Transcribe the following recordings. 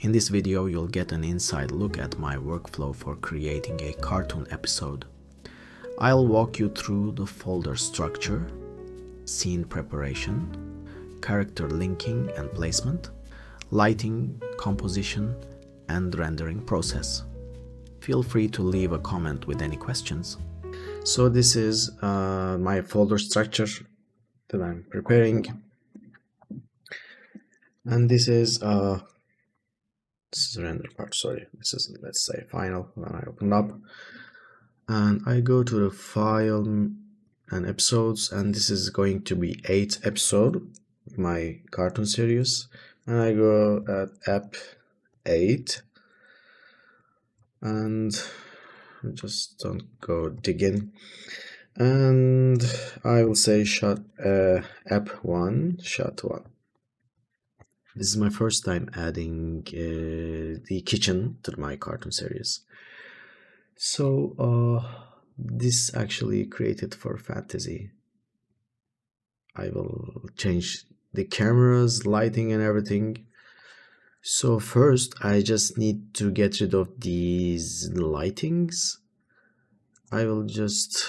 In this video, you'll get an inside look at my workflow for creating a cartoon episode. I'll walk you through the folder structure, scene preparation, character linking and placement, lighting, composition, and rendering process. Feel free to leave a comment with any questions. So this is my folder structure that I'm preparing, and this is render part. Sorry, this is, let's say, final. When I open up and I go to the file and episodes, and this is going to be 8th episode of my cartoon series, and I go at app 8 and just don't go digging, and I will say shot app 1 shot 1. This is my first time adding the kitchen to my cartoon series. So this actually created for fantasy. I will change the cameras, lighting, and everything. So first I just need to get rid of these lightings. I will just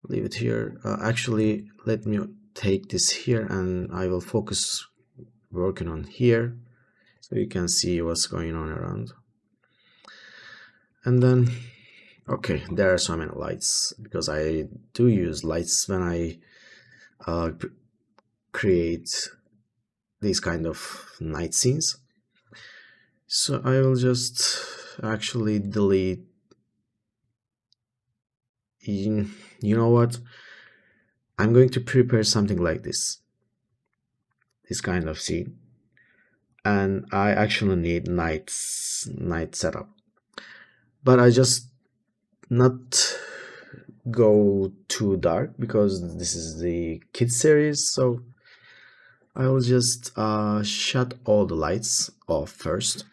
leave it here. Actually, let me take this here and I will focus working on here so you can see what's going on around. And then, okay, there are so many lights because I do use lights when I create these kind of night scenes. So I will just actually delete. You know what? I'm going to prepare something like this kind of scene, and I actually need night setup, but I just not go too dark because this is the kids series. So I will just shut all the lights off first,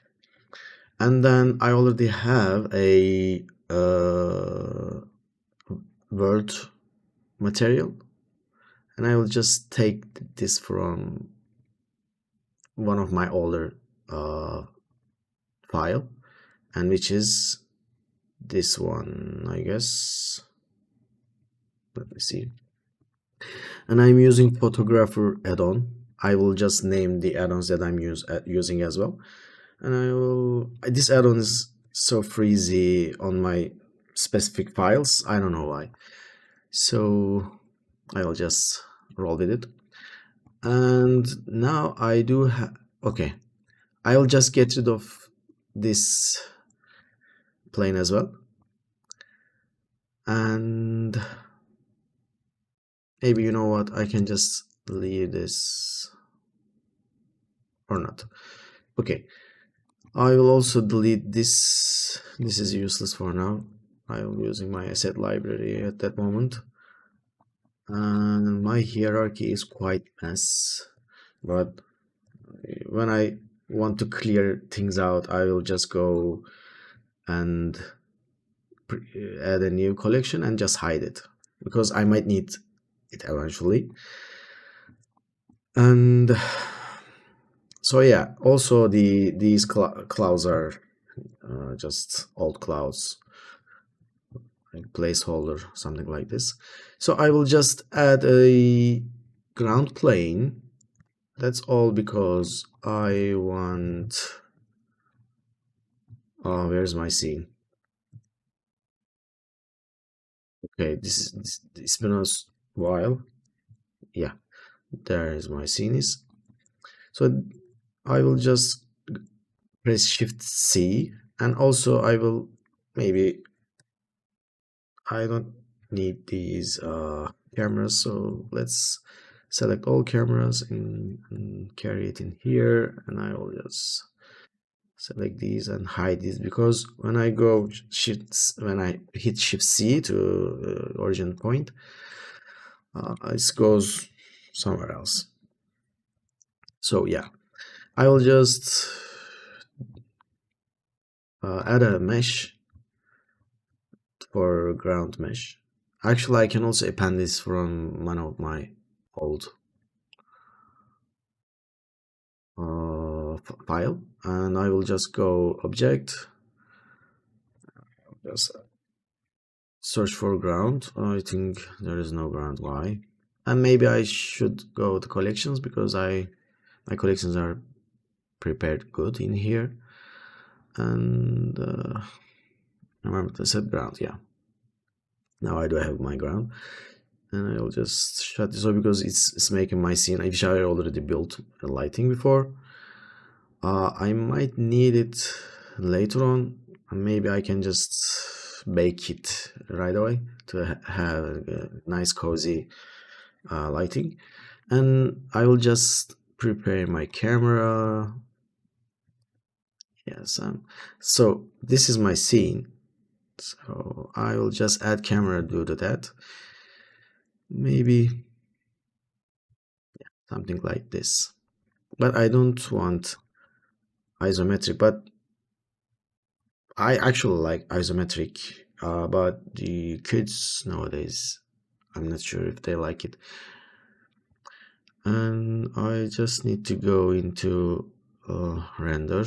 and then I already have a world material, and I will just take this from one of my older file, and which is this one, I guess. Let me see. And I'm using photographer add-on. I will just name the add-ons that I'm using as well. And this add-on is so freezy on my specific files. I don't know why. So I will just roll with it. And now I do have, okay, I will just get rid of this plane as well, and maybe, you know what, I can just leave this or not. Okay, I will also delete this. This is useless for now. I am using my asset library at that moment, and my hierarchy is quite mess, but when I want to clear things out, I will just go and add a new collection and just hide it because I might need it eventually. And so yeah, also these clouds are just old clouds, like placeholder, something like this. So I will just add a ground plane. That's all because I want, where's my scene? Okay, it's been a while. Yeah, there is my scene is. So I will just press Shift C, and also I will I don't need these cameras, so let's select all cameras and carry it in here, and I will just select these and hide these because when I hit Shift C to origin point, it goes somewhere else. So yeah, I will just add a mesh for ground mesh. Actually, I can also append this from one of my old file, and I will just go object, just search for ground. I think there is no ground. Why? And maybe I should go to collections because my collections are prepared good in here. And remember to set ground. Yeah, now I do have my ground, and I will just shut this off because it's making my scene, which I already built a lighting before. I might need it later on, and maybe I can just bake it right away to have a nice cozy lighting. And I will just prepare my camera. Yes, so this is my scene, so I will just add camera due to that. Maybe something like this, but I don't want isometric, but I actually like isometric, but the kids nowadays, I'm not sure if they like it. And I just need to go into render.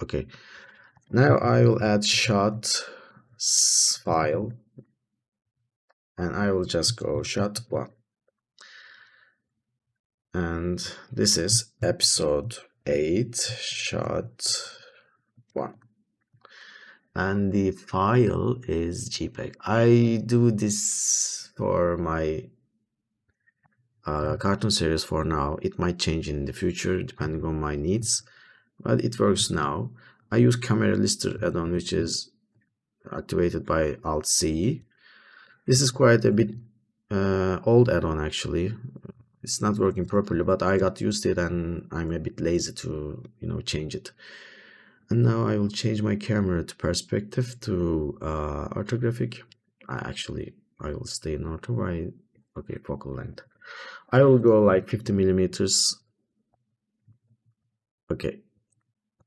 Okay, now I will add shot file, and I will just go shot 1. And this is episode 8 shot 1. And the file is JPEG. I do this for my cartoon series for now. It might change in the future depending on my needs, but it works now. I use camera lister add-on, which is activated by Alt C. This is quite a bit old add-on actually. It's not working properly, but I got used to it and I'm a bit lazy to change it. And now I will change my camera to perspective to orthographic. I will stay in ortho. Okay, focal length. I will go like 50 millimeters. Okay,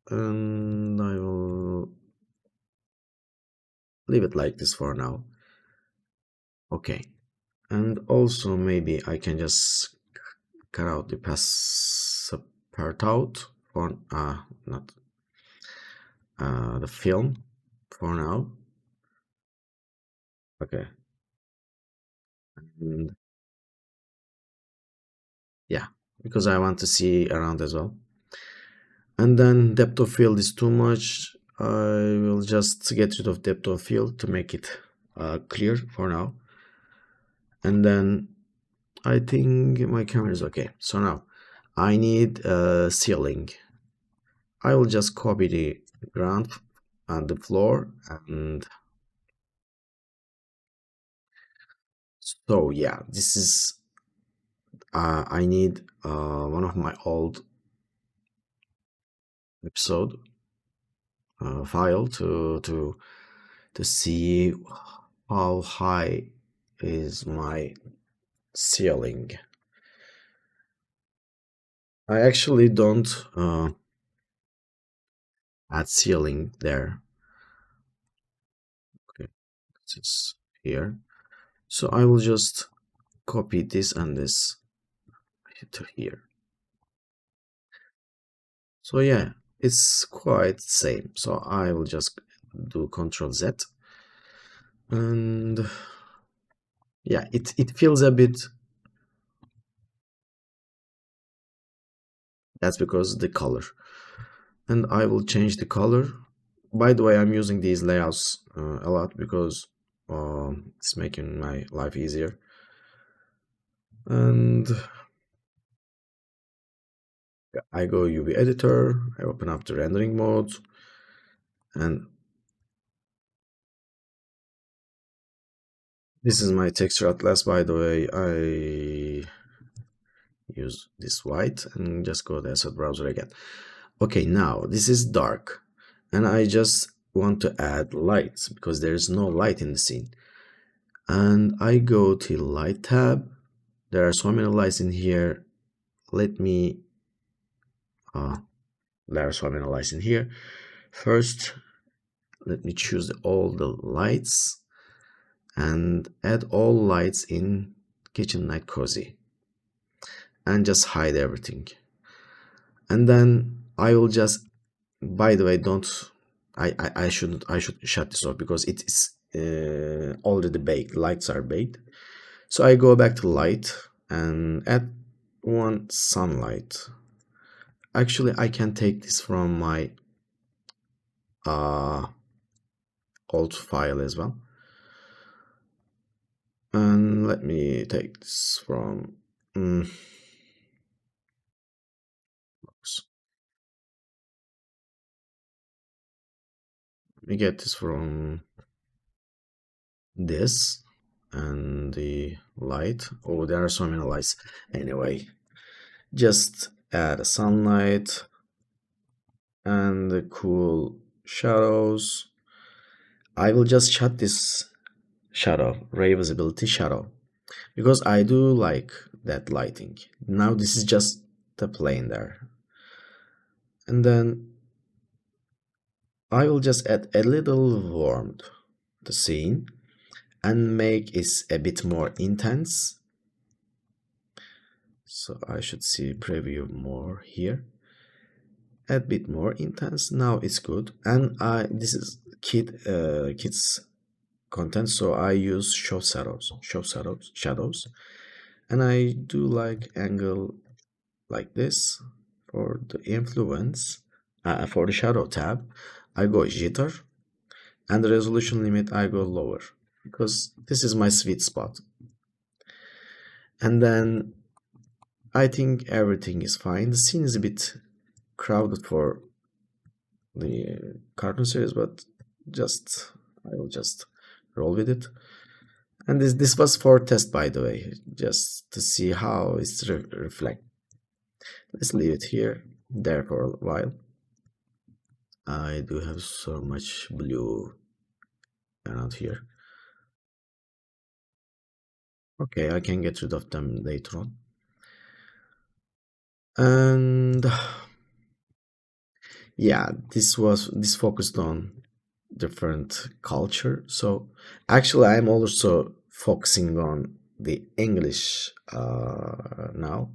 and I will leave it like this for now. Okay, and also maybe I can just cut out the part out for not the film for now. Okay, and yeah, because I want to see around as well. And then depth of field is too much. I will just get rid of depth of field to make it clear for now. And then I think my camera is okay. So now I need a ceiling. I will just copy the ground and the floor, and so yeah, this is I need one of my old episode file to see how high is my ceiling. I actually don't add ceiling there. Okay, it's here. So I will just copy this and this to here. So yeah, it's quite the same. So I will just do Ctrl Z, and yeah, it feels a bit. That's because the color, and I will change the color. By the way, I'm using these layouts a lot because it's making my life easier. And I go UV editor, I open up the rendering mode, and this is my texture atlas. By the way, I use this white and just go to asset browser again. Okay, now this is dark, and I just want to add lights because there is no light in the scene. And I go to light tab. There are so many lights in here. There are so many lights in here. First, let me choose all the lights and add all lights in kitchen night cozy and just hide everything. And then I will just, by the way, don't, I should shut this off because it is already baked. Lights are baked. So I go back to light and add one sunlight. Actually, I can take this from my uh, old file as well. And let me take this from let me get this from this and the light. Oh, there are so many lights. Anyway, just add a sunlight and the cool shadows. I will just shut this shadow, ray visibility shadow, because I do like that lighting. Now this is just the plane there. And then I will just add a little warmth to the scene and make it a bit more intense. So I should see preview more here. A bit more intense. Now it's good. And this is kids content, so I use shadows, and I do like angle like this for the influence. For the shadow tab, I go jitter, and the resolution limit I go lower because this is my sweet spot. And then I think everything is fine. The scene is a bit crowded for the cartoon series, but I will just roll with it. And this was for test, by the way, just to see how it's reflect. Let's leave it here there for a while. I do have so much blue around here. Okay, I can get rid of them later on. And yeah, this focused on different culture. So actually I'm also focusing on the English now,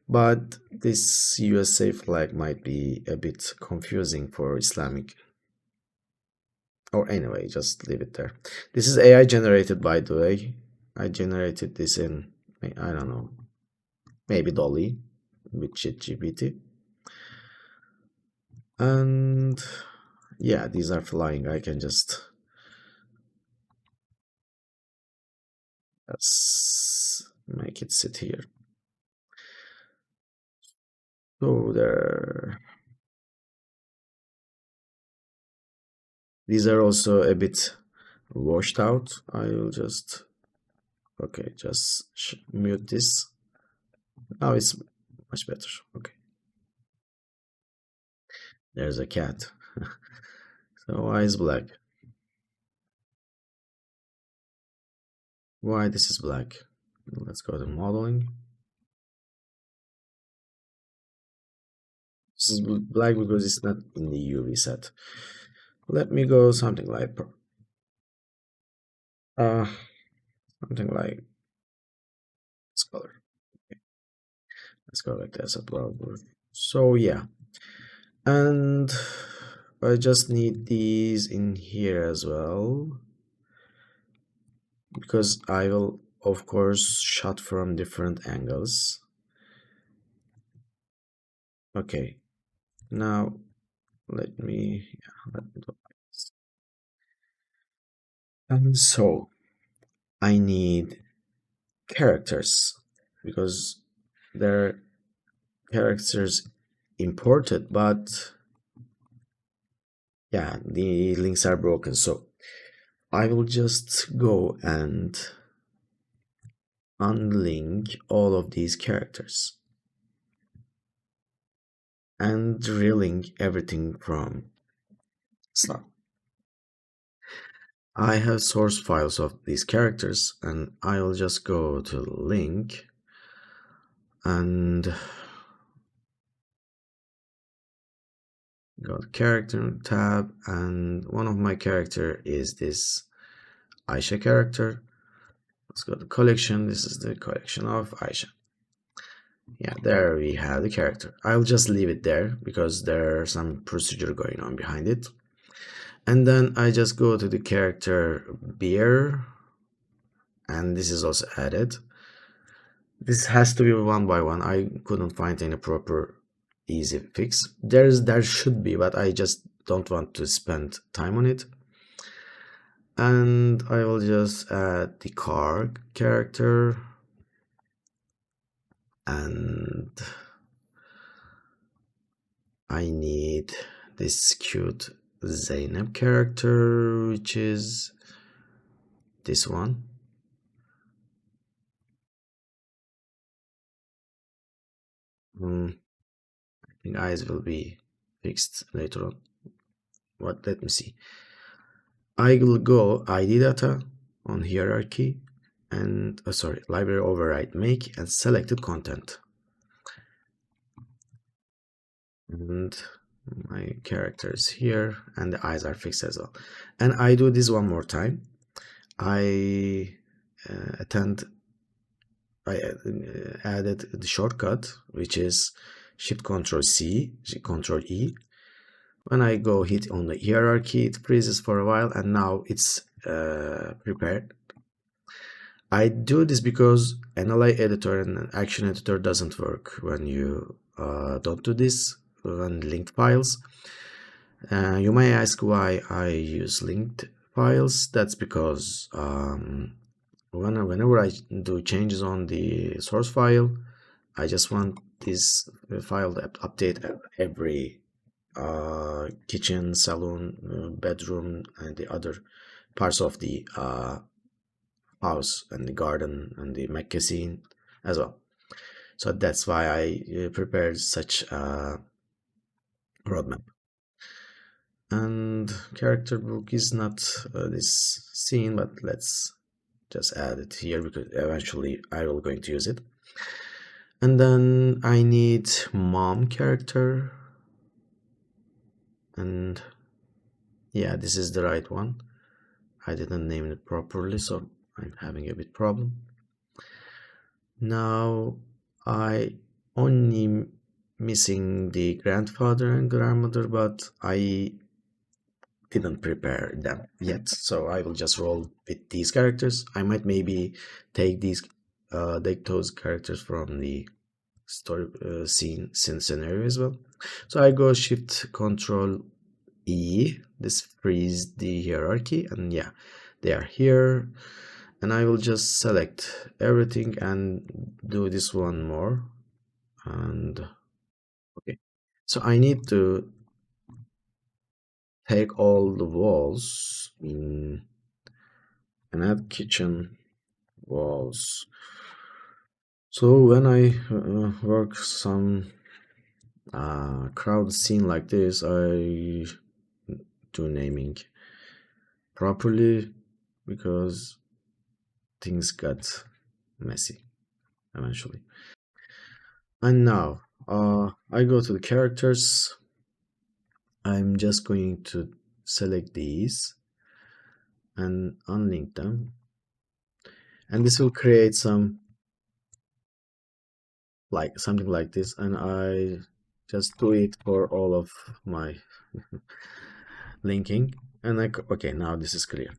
but this USA flag might be a bit confusing for Islamic. Or anyway, just leave it there. This is AI generated, by the way. I generated this in, I don't know, maybe Dolly with ChatGPT. And yeah, these are flying. I can just make it sit here. So there. These are also a bit washed out. I will just, okay, just mute this. Now it's much better. Okay. There's a cat. So why is black? Why this is black? Let's go to modeling. This is black because it's not in the UV set. Let me go something like something like this color. Okay. Let's go like this as well. So yeah, and I just need these in here as well, because I will of course shot from different angles. Okay, now let me do this. And so I need characters because they're characters imported, but yeah, the links are broken. So I will just go and unlink all of these characters and relink everything from start. I have source files of these characters, and I'll just go to link and go to character tab, and one of my character is this Aisha character. Let's go to collection. This is the collection of Aisha. Yeah, there we have the character. I'll just leave it there because there's some procedure going on behind it. And then I just go to the character beer, and this is also added. This has to be one by one. I couldn't find any proper easy fix. There should be, but I just don't want to spend time on it. And I will just add the car character, and I need this cute Zainab character, which is this one. I think eyes will be fixed later on. What? Let me see. I will go ID data on hierarchy and sorry, library override make and selected content. And my characters here and the eyes are fixed as well. And I do this one more time. I attend I added the shortcut, which is Shift Control C, Control E. When I go hit on the hierarchy, it freezes for a while, and now it's prepared. I do this because NLI editor and action editor doesn't work when you don't do this when linked files. You may ask why I use linked files. That's because whenever I do changes on the source file, I just want this file to update every kitchen, salon, bedroom, and the other parts of the house and the garden and the magazine as well. So that's why I prepared such a roadmap. And character book is not this scene, but let's just add it here because eventually I will going to use it. And then I need mom character, and yeah, this is the right one. I didn't name it properly, so I'm having a bit problem. Now I only missing the grandfather and grandmother, but I didn't prepare them yet, so I will just roll with these characters. I might maybe take those characters from the story scene scenario as well. So I go Shift Control E. This frees the hierarchy, and yeah, they are here. And I will just select everything and do this one more. And okay, so I need to take all the walls and add kitchen walls. So when I work some crowd scene like this, I do naming properly because things got messy eventually. And now I go to the characters. I'm just going to select these and unlink them, and this will create some like something like this, and I just do it for all of my linking. And okay, now this is clear.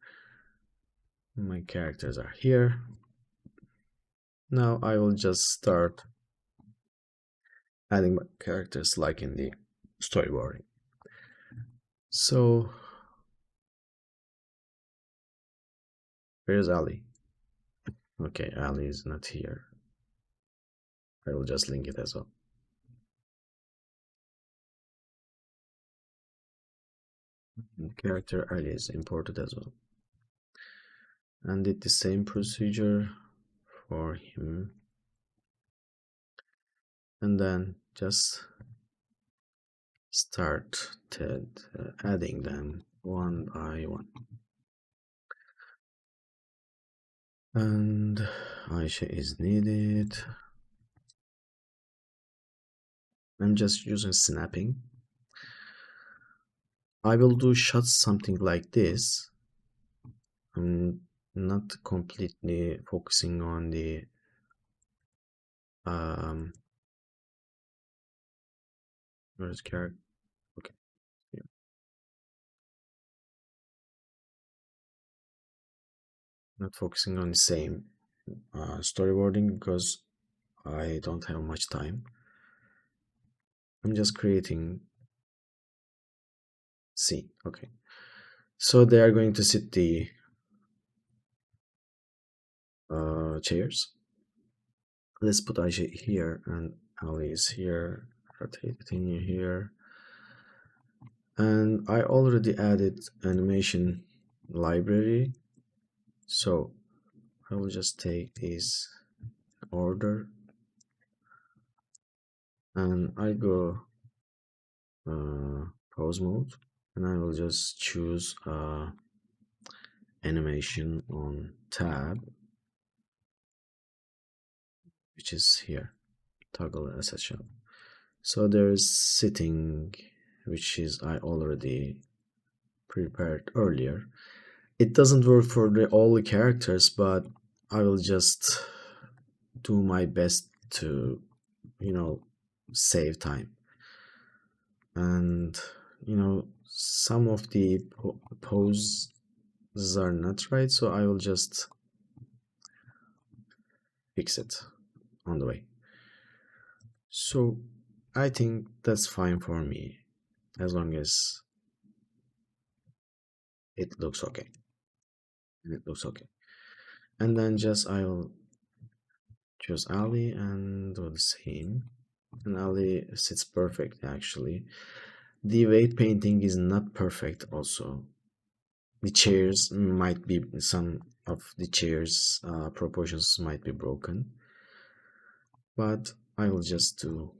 My characters are here. Now I will just start adding my characters like in the storyboarding. So where's Ali? Okay, Ali is not here. I will just link it as well. Character Ali is imported as well. And did the same procedure for him. And then just started adding them one by one. And Aisha is needed. I'm just using snapping. I will do shots something like this. I'm not completely focusing on the Where's character? Okay, here. Not focusing on the same storyboarding because I don't have much time. I'm just creating scene. Okay. So they are going to sit the chairs. Let's put Aisha here and Ali is here. Rotate it in here. And I already added animation library. So I will just take this order and I go pause mode and I will just choose animation on tab, which is here, toggle SHL. So there's sitting, which is I already prepared earlier. It doesn't work for all the characters, but I will just do my best to, save time. And some of the poses are not right, so I will just fix it on the way. So I think that's fine for me as long as it looks okay. It looks okay. And then just I'll choose Ali and do the same. And Ali sits perfect actually. The weight painting is not perfect also. The chairs might be, some of the chairs proportions might be broken, but I will just do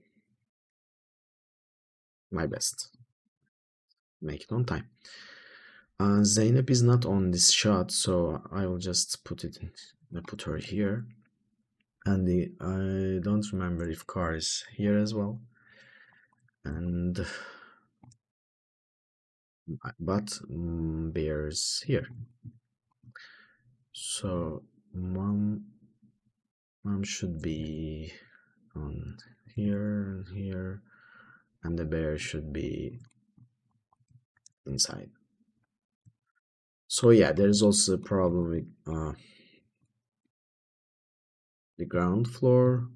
my best, make it on time. Zainab is not on this shot, so I will just put it in, I put her here. And I don't remember if car is here as well. And but bears here. So mom should be on here and here, and the bear should be inside. So yeah, there's also a problem with the ground floor,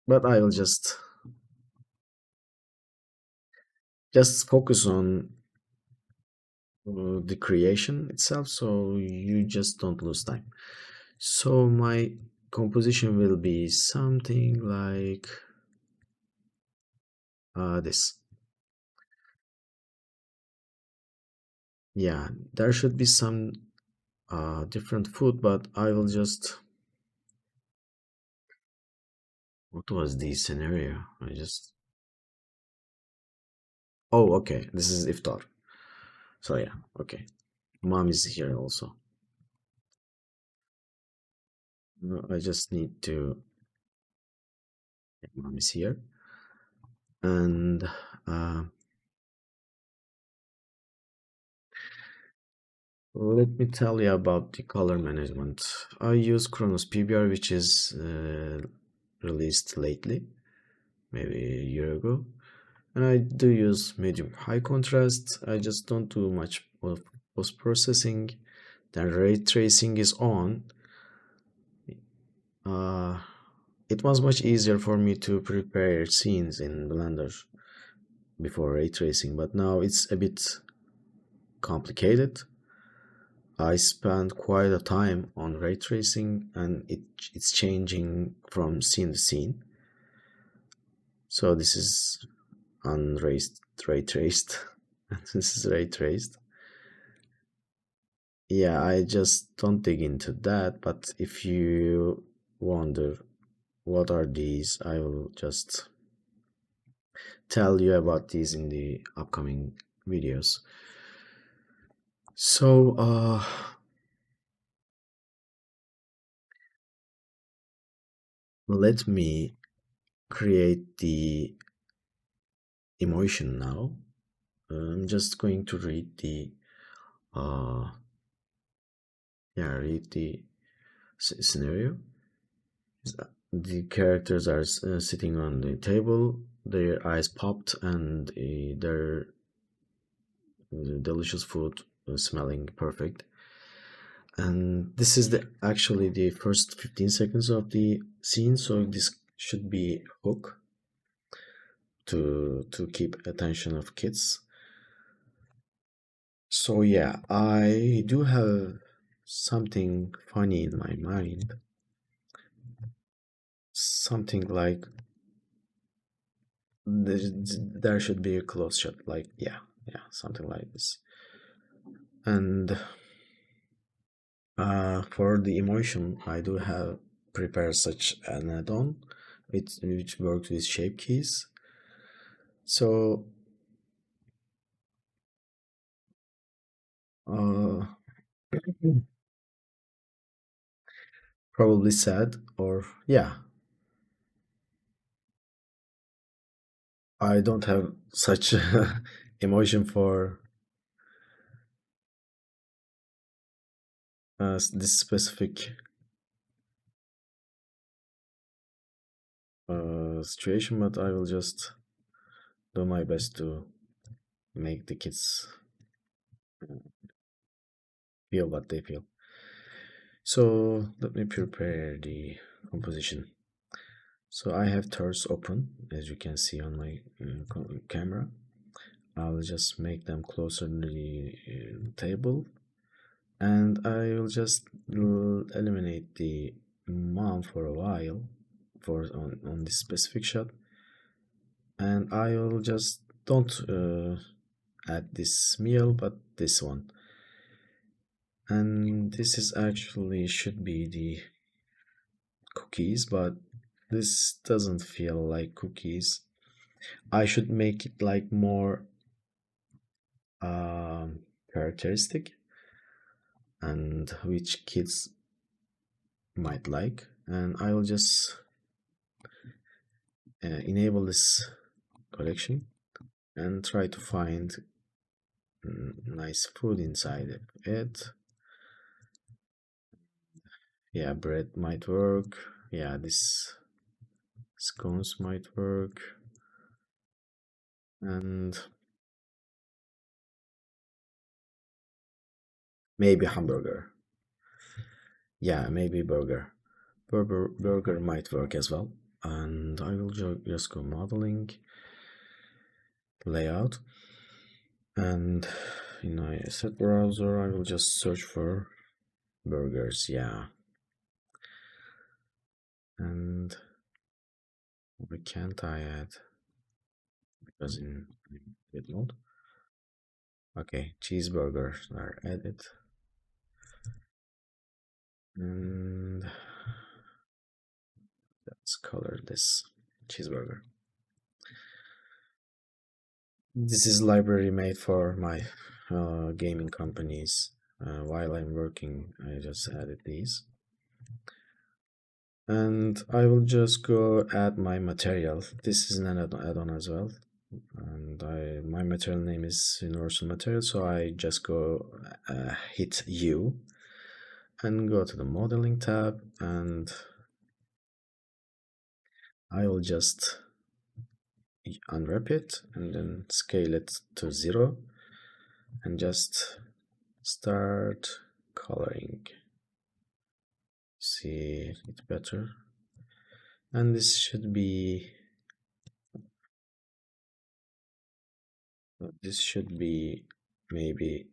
but I will just focus on the creation itself, so you just don't lose time. So my composition will be something like this. Yeah, there should be some different food, but I will just, what was the scenario? I just, oh, okay, this is iftar. So yeah, okay, mom is here also. I just need to, mom is here. And let me tell you about the color management. I use Chronos PBR, which is released lately, maybe a year ago. And I do use medium high contrast. I just don't do much of post processing. Then ray tracing is on. Uh, it was much easier for me to prepare scenes in Blender before ray tracing, but now it's a bit complicated. I spent quite a time on ray tracing and it's changing from scene to scene. So this is unraced, ray traced. This is ray traced. Yeah, I just don't dig into that, but if you wonder what are these, I will just tell you about these in the upcoming videos. So let me create the emotion now. I'm just going to read the read the scenario. the characters are sitting on the table, their eyes popped, and their delicious food smelling perfect. And this is the actually the first 15 seconds of the scene, so this should be hook to keep attention of kids. So yeah, I do have something funny in my mind, something like there should be a close shot, like yeah, something like this. And for the emotion, I do have prepared such an add-on which works with ShapeKeys. So uh, probably sad, or yeah, I don't have such emotion for this specific situation, but I will just do my best to make the kids feel what they feel. So let me prepare the composition. So I have thirds open, as you can see on my camera. I'll just make them closer to the table, and I will just eliminate the mom for a while for on this specific shot, and I will just don't add this meal but this one, and this is actually should be the cookies, but this doesn't feel like cookies. I should make it like more um, characteristic and which kids might like, and I will just enable this collection and try to find nice food inside it. Yeah, bread might work. Yeah, this scones might work, and maybe hamburger. Yeah, maybe burger. Burger might work as well. And I will just go modeling, layout, and in my asset browser, I will just search for burgers. Yeah, and why can't I add? Because in edit mode. Okay, cheeseburgers are added, and let's color this cheeseburger. This is library made for my gaming companies. While I'm working, I just added these. And I will just go add my material. This is an add-on as well. And my material name is universal material, so I just go hit U and go to the modeling tab, and I will just unwrap it and then scale it to 0 and just start coloring. See it better, and this should be maybe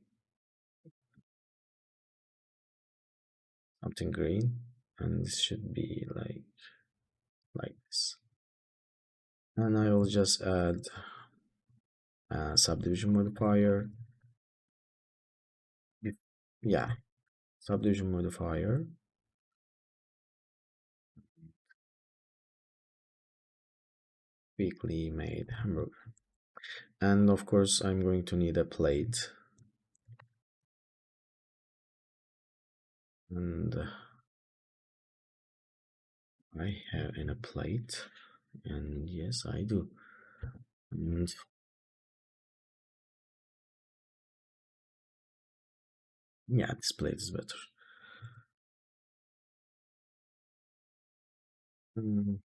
something green, and this should be like this, and I will just add a subdivision modifier. Yeah, subdivision modifier, quickly made hamburger, and of course I'm going to need a plate, and I have in a plate, and yes I do, and yeah, this plate is better. Mm,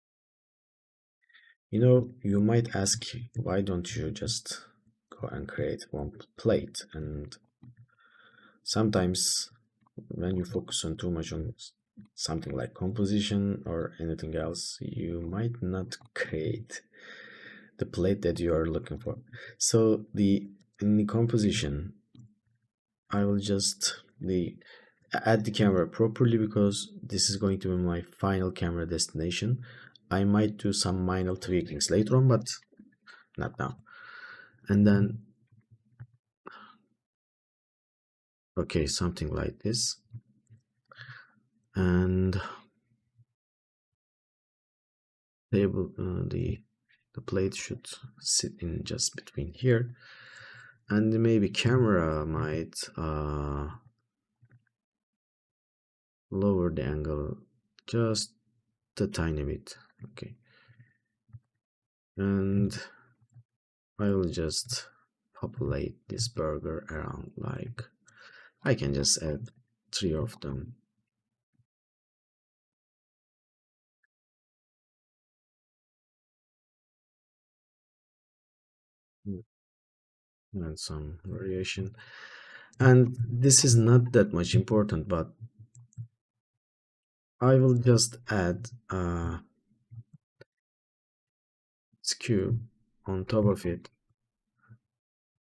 you might ask, why don't you just go and create one plate? And sometimes when you focus on too much on something like composition or anything else, you might not create the plate that you are looking for. So the in the composition, I will just the add the camera properly because this is going to be my final camera destination. I might do some minor tweakings later on, but not now. And then, okay, something like this. And table, the plate should sit in just between here. And maybe camera might lower the angle just a tiny bit. Okay. And I will just populate this burger around, like I can just add three of them. Mm, and some variation. And this is not that much important, but I will just add a skew on top of it,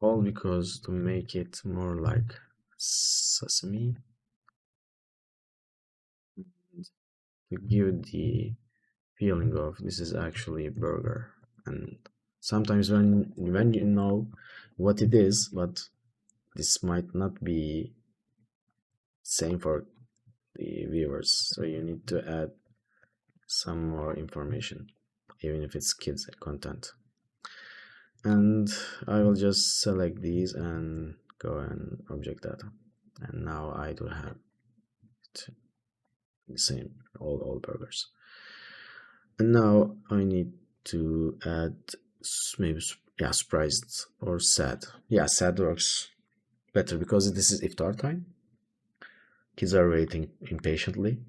all because to make it more like sesame, and to give the feeling of this is actually a burger. And sometimes when you know what it is, but this might not be same for the viewers, so you need to add some more information, even if it's kids content. And I will just select these and go and object data, and now I do have it the same all burgers. And now I need to add maybe yeah, surprised or sad. Yeah, sad works better because this is iftar time. Kids are waiting impatiently.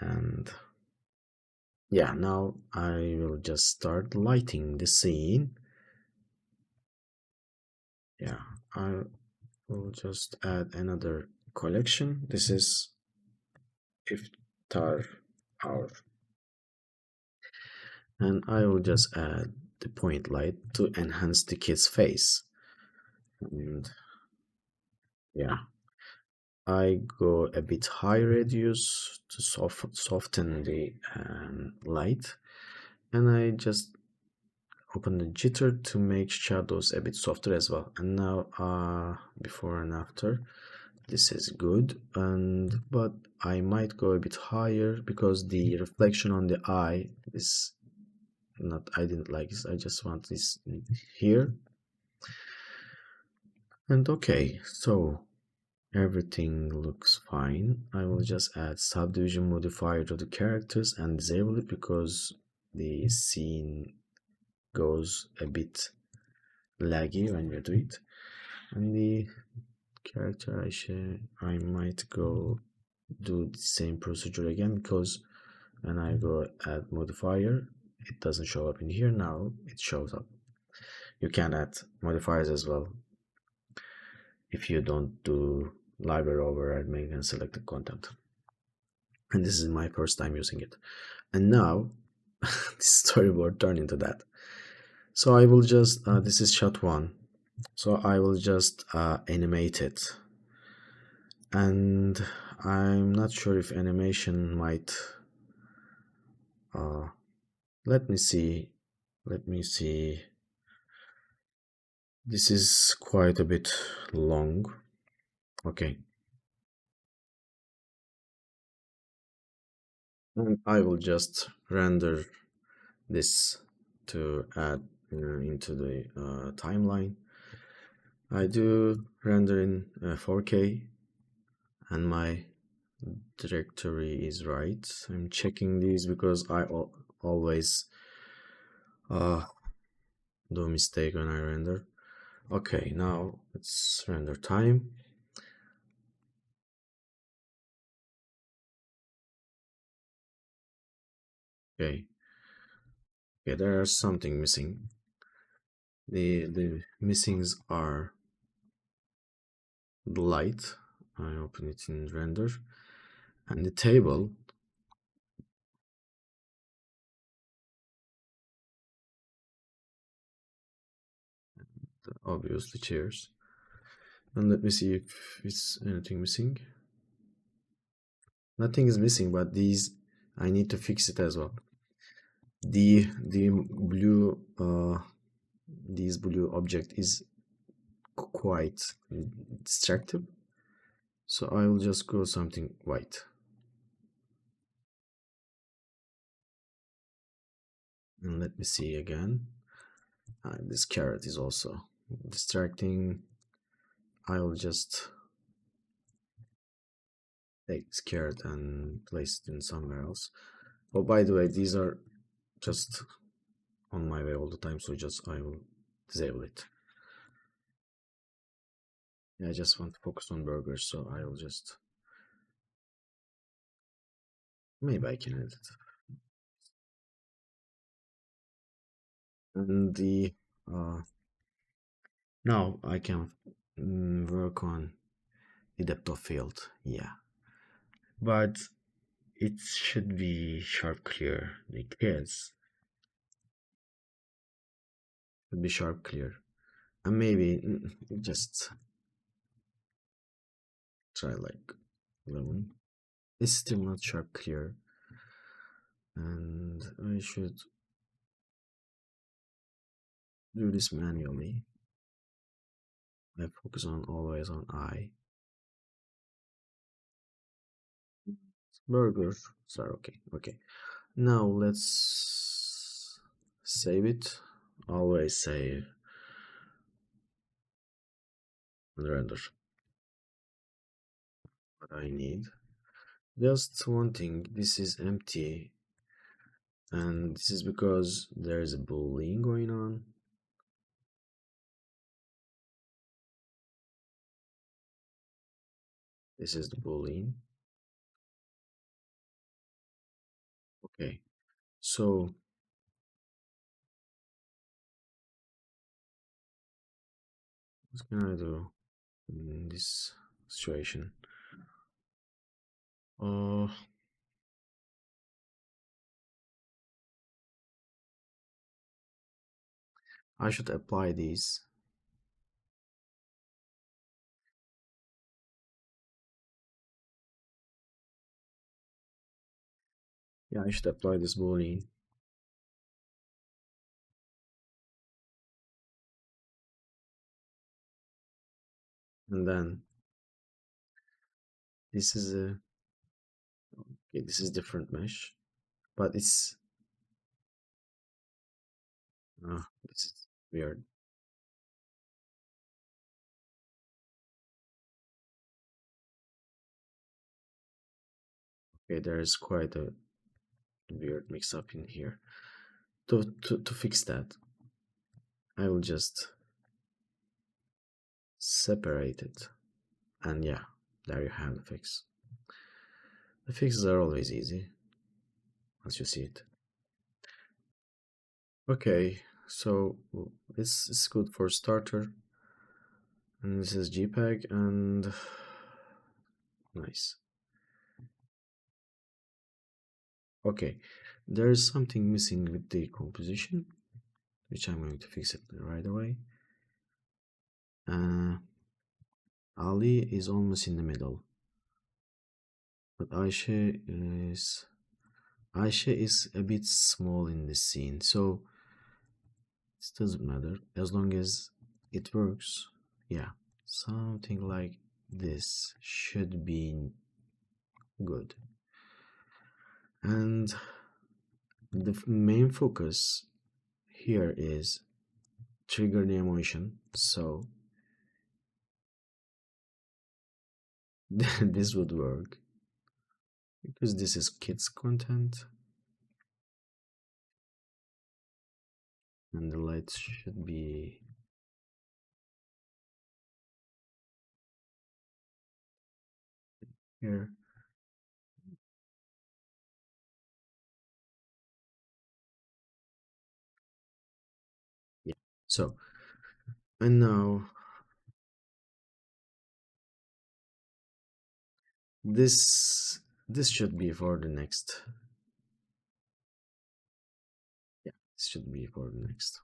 And yeah, now I will just start lighting the scene. Yeah, I will just add another collection. This is iftar hour. And I will just add the point light to enhance the kid's face. And yeah, I go a bit high radius to soften the light, and I just open the jitter to make shadows a bit softer as well. And now before and after, this is good, and but I might go a bit higher because the reflection on the eye is not, I didn't like this. I just want this here. And okay, so everything looks fine. I will just add subdivision modifier to the characters and disable it because the scene goes a bit laggy when you do it. And the character I might go do the same procedure again because when I go add modifier, it doesn't show up in here. Now it shows up. You can add modifiers as well if you don't do library override make and select the content. And this is my first time using it. And now this storyboard turned into that. So I will just this is shot one, so I will just animate it. And I'm not sure if animation might uh, let me see, this is quite a bit long. Okay, and I will just render this to add into the timeline. I do render in 4K, and my directory is right. I'm checking these because I always uh, do mistake when I render. Okay, now it's render time. Okay, okay, there are something missing. The missings are the light. I open it in render, and the table. Obviously chairs. And let me see if it's anything missing. Nothing is missing, but these I need to fix it as well. The blue these blue object is quite distractive, so I will just go something white. And let me see again. This carrot is also distracting. I will just take this carrot and place it in somewhere else. Oh, by the way, these are just on my way all the time, so just I will disable it. Yeah, I just want to focus on burgers, so I will just maybe I can edit it. And the now I can work on the depth of field. Yeah, but it should be sharp clear. The kids should be sharp clear, and maybe just try like 11. It's still not sharp clear, and I should do this manually. I focus on always on I. Burger. Sorry, okay, okay. Now let's save it. Always save and render what I need. Just one thing, this is empty, and this is because there is a boolean going on. This is the boolean. Okay, so what can I do in this situation? Uh, I should apply these. Yeah, I should apply this boolean. And then this is a okay, this is different mesh, but it's this is weird. Okay, there is quite a weird mix up in here. To fix that, I will just separate it. And yeah, there you have the fix. The fixes are always easy once you see it. Okay, so this is good for starter. And this is JPEG and nice. Okay, there is something missing with the composition, which I'm going to fix it right away. Ali is almost in the middle, but Aisha is a bit small in this scene, so it doesn't matter as long as it works. Yeah, something like this should be good. And the main focus here is trigger the emotion, so this would work because this is kids content and the lights should be here. So, and now this should be for the next. Yeah, this should be for the next.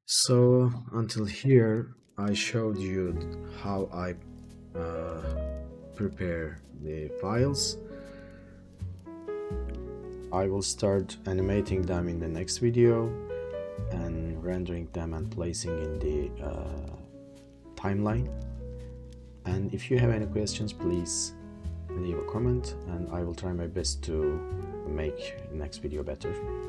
So until here, I showed you how I prepare the files. I will start animating them in the next video and rendering them and placing in the timeline. And if you have any questions, please leave a comment and I will try my best to make the next video better.